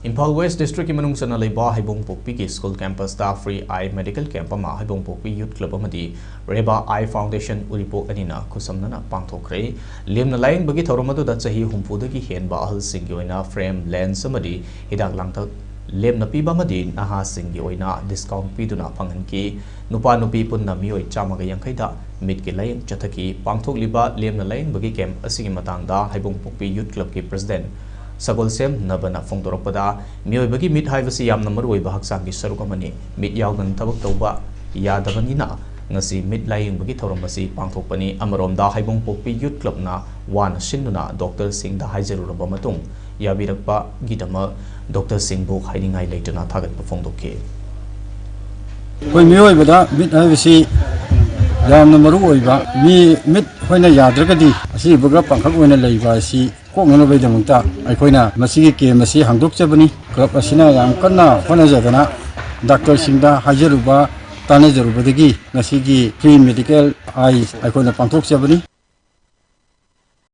Impal West District Manung Sana Leba Haibong Pokpi School Campus da Free Eye Medical Camp ama Haibong Pokpi Youth Club amadi Reba Eye Foundation Uripok anina kusamnana pangthokkhre lemna laing bagi thoromadu da chahi humpudagi henba ahal singi oina frame lens amadi hidak langthak lemna piba amadi naha singi oina discount piduna phanganki nupa nupi punna mioi chamaga yangkhaida mitki laing chathaki pangthokliba lemna laing bagi camp asigi matangda Haibong Pokpi Youth Club ki president Sagol Sem Nabana Fongdoroppada Mioibagi Mid Hivasi Yam number way Bahaksangi Sarukamani Mid Yaugan Tabak Toba Yadavanina Nasi Mid Lying Bagi Toromasi Pangthokpani Amarom da Haibong Pokpi Youth Club na Wan Shinuna Dr. Singh da Haijarurabamatung Yabirakpa Gidama Dr. Singh Bok Hidingai Latana Tagat Pafongdoke When Mioibada Mid Hivasi Yam number way Mid Hona Yadragadi Asi Buga Pankakuna Laivasi Kok ngano bay damungta ay koina masigi ke masi hangdok chabani club asina yam kanna hona jadana Dr. Singda hajaruba tane jarubadagi masigi free medical ay koina pangthok chabani